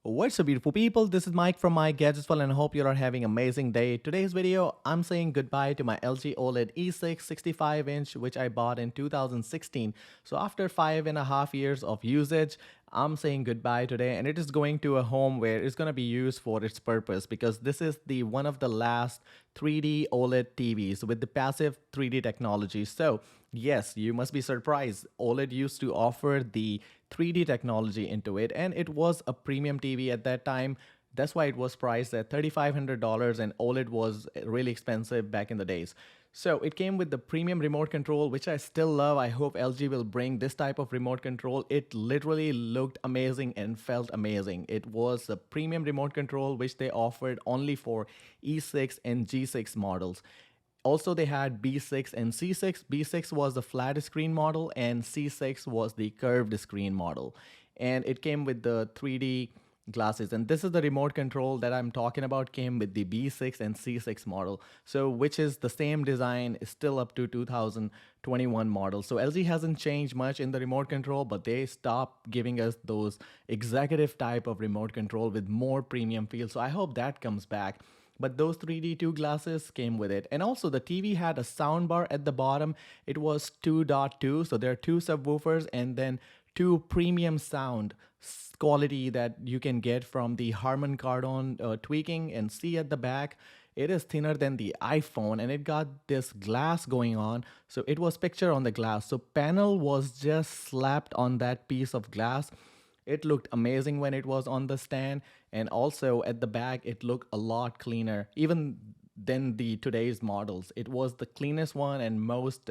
What's up, beautiful people? This is Mike from My Gadgets World and I hope you are having an amazing day. Today's video, I'm saying goodbye to my LG OLED E6 65-inch, which I bought in 2016. So after 5.5 years of usage, I'm saying goodbye today, and it is going to a home where it's going to be used for its purpose, because this is the one of the last 3D OLED TVs with the passive 3D technology. So yes, you must be surprised. OLED used to offer the 3D technology into it, and it was a premium TV at that time. That's why it was priced at $3,500, and OLED was really expensive back in the days. So it came with the premium remote control, which I still love. I hope LG will bring this type of remote control. It literally looked amazing and felt amazing. It was a premium remote control, which they offered only for E6 and G6 models. Also, they had B6 and C6. B6 was the flat screen model, and C6 was the curved screen model. And it came with the 3D glasses. And this is the remote control that I'm talking about, came with the B6 and C6 model. So, which is the same design, still up to 2021 model. So, LG hasn't changed much in the remote control, but they stopped giving us those executive type of remote control with more premium feel. So, I hope that comes back. But those 3D2 glasses came with it. And also the TV had a soundbar at the bottom. It was 2.2, so there are two subwoofers and then two premium sound quality that you can get from the Harman Kardon tweaking. And see at the back, it is thinner than the iPhone, and it got this glass going on. So it was picture on the glass. So panel was just slapped on that piece of glass. It looked amazing when it was on the stand, and also at the back it looked a lot cleaner even than the today's models. It was the cleanest one and most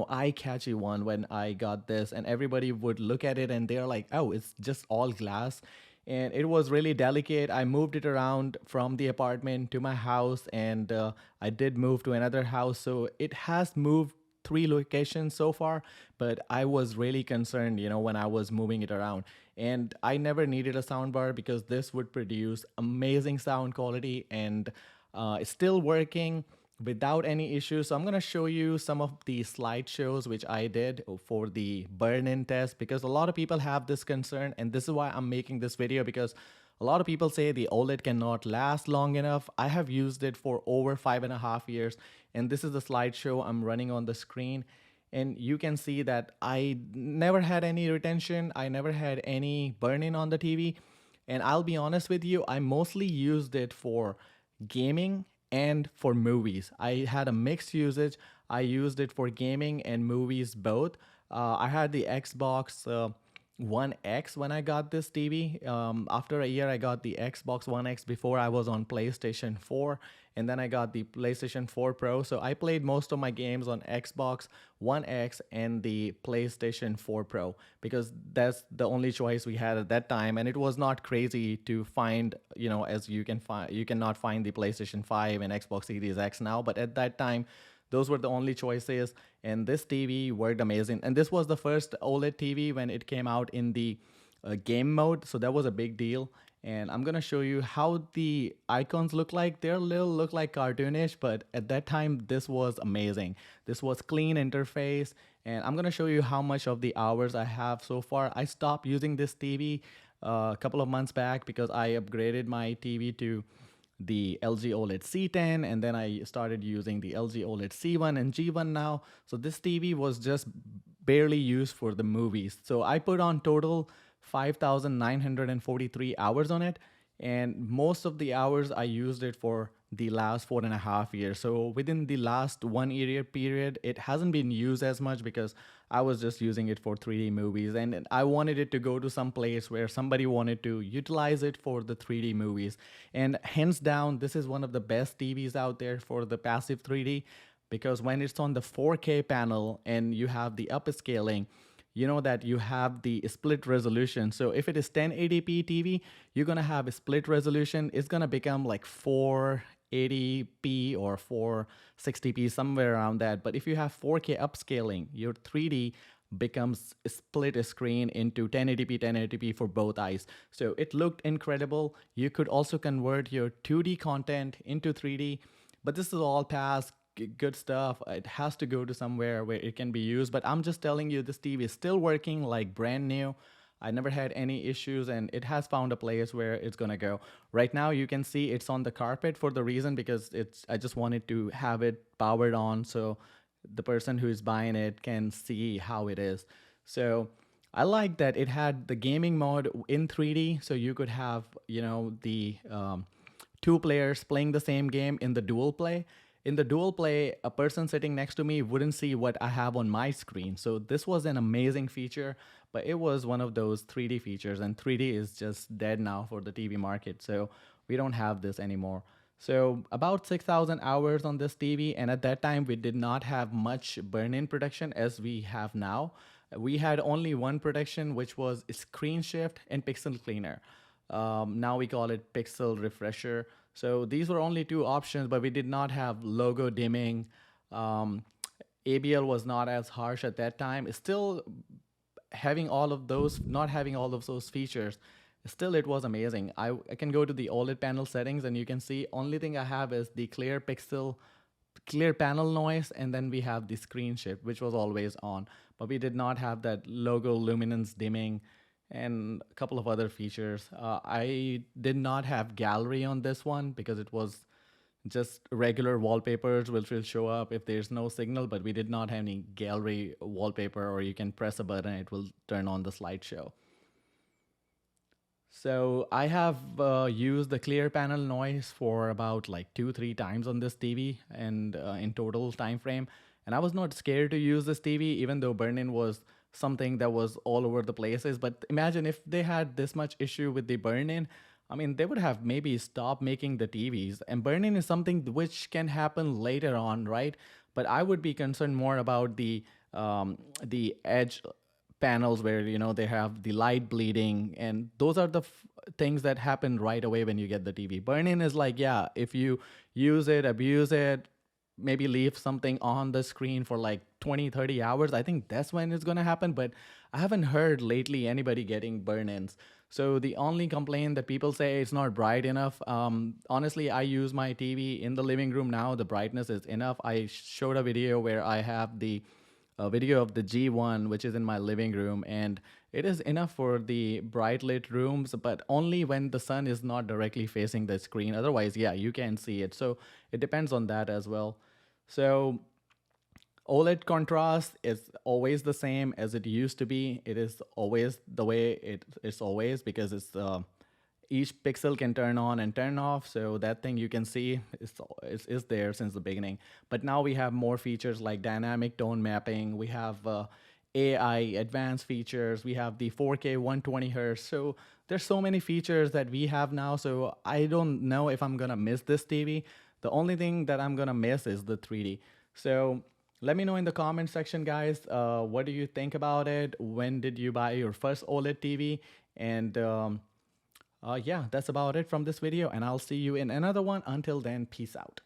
eye-catchy one when I got this, and everybody would look at it and they're like, oh, it's just all glass. And it was really delicate. I moved it around from the apartment to my house, and I did move to another house, so it has moved 3 locations so far. But I was really concerned, when I was moving it around. And I never needed a soundbar because this would produce amazing sound quality, and it's still working without any issues. So I'm going to show you some of the slideshows which I did for the burn-in test, because a lot of people have this concern, and this is why I'm making this video, because a lot of people say the OLED cannot last long enough. I have used it for over 5.5 years, and this is the slideshow I'm running on the screen. And you can see that I never had any retention. I never had any burn-in on the TV. And I'll be honest with you, I mostly used it for gaming and for movies. I had a mixed usage. I used it for gaming and movies both. I had the Xbox One X when I got this TV. After a year, I got the Xbox One X before I was on PlayStation 4. And then I got the PlayStation 4 Pro. So I played most of my games on Xbox One X and the PlayStation 4 Pro, because that's the only choice we had at that time. And it was not crazy to find, as you cannot find the PlayStation 5 and Xbox Series X now. But at that time, those were the only choices, and this TV worked amazing. And this was the first OLED TV when it came out in the game mode, so that was a big deal. And I'm gonna show you how the icons look like. They're look like cartoonish, but at that time, this was amazing. This was clean interface, and I'm gonna show you how much of the hours I have so far. I stopped using this TV a couple of months back because I upgraded my TV to the LG OLED C10, and then I started using the LG OLED C1 and G1 now. So this TV was just barely used for the movies. So I put on total 5,943 hours on it, and most of the hours I used it for the last 4.5 years. So within the last 1 year period, it hasn't been used as much because I was just using it for 3D movies, and I wanted it to go to some place where somebody wanted to utilize it for the 3D movies. And hands down, this is one of the best TVs out there for the passive 3D, because when it's on the 4K panel and you have the upscaling, you know that you have the split resolution. So if it is 1080p TV, you're gonna have a split resolution. It's gonna become like 480p or 460p, somewhere around that. But if you have 4K upscaling, your 3D becomes a split screen into 1080p for both eyes. So it looked incredible. You could also convert your 2D content into 3D, but this is all past good stuff. It has to go to somewhere where it can be used. But I'm just telling you, this TV is still working like brand new. I never had any issues, and it has found a place where it's gonna go. Right now, you can see it's on the carpet for the reason because I just wanted to have it powered on so the person who is buying it can see how it is. So I like that it had the gaming mode in 3D, so you could have, the two players playing the same game in the dual play. In the dual play, a person sitting next to me wouldn't see what I have on my screen. So this was an amazing feature, but it was one of those 3D features, and 3D is just dead now for the TV market. So we don't have this anymore. So about 6,000 hours on this TV, and at that time we did not have much burn-in protection as we have now. We had only one protection, which was screen shift and pixel cleaner. Now we call it pixel refresher. So these were only two options, but we did not have logo dimming. ABL was not as harsh at that time. Still having all of those, not having all of those features, still it was amazing. I can go to the OLED panel settings and you can see only thing I have is the clear panel noise, and then we have the screen shift, which was always on, but we did not have that logo luminance dimming and a couple of other features. I did not have gallery on this one because it was just regular wallpapers which will show up if there's no signal, but we did not have any gallery wallpaper, or you can press a button, it will turn on the slideshow. So I have used the clear panel noise for about like 2-3 times on this TV, and in total time frame. And I was not scared to use this TV, even though burn-in was something that was all over the places. But imagine if they had this much issue with the burn-in, I mean, they would have maybe stopped making the TVs. And burn-in is something which can happen later on, right? But I would be concerned more about the edge panels where they have the light bleeding, and those are the things that happen right away when you get the TV. Burn-in is like, yeah, if you use it, abuse it, maybe leave something on the screen for like 20-30 hours, I think that's when it's going to happen. But I haven't heard lately anybody getting burn-ins. So the only complaint that people say it's not bright enough. Honestly, I use my TV in the living room now. The brightness is enough. I showed a video where I have the video of the G1, which is in my living room, and it is enough for the bright lit rooms, but only when the sun is not directly facing the screen. Otherwise, yeah, you can see it. So it depends on that as well. So OLED contrast is always the same as it used to be. It is always the way it's always, because it's each pixel can turn on and turn off. So that thing you can see is there since the beginning. But now we have more features like dynamic tone mapping. We have AI advanced features. We have the 4K 120 hertz. So there's so many features that we have now. So I don't know if I'm gonna miss this TV. The only thing that I'm gonna miss is the 3D. So let me know in the comment section, guys. What do you think about it? When did you buy your first OLED TV? And yeah, that's about it from this video, and I'll see you in another one. Until then, peace out.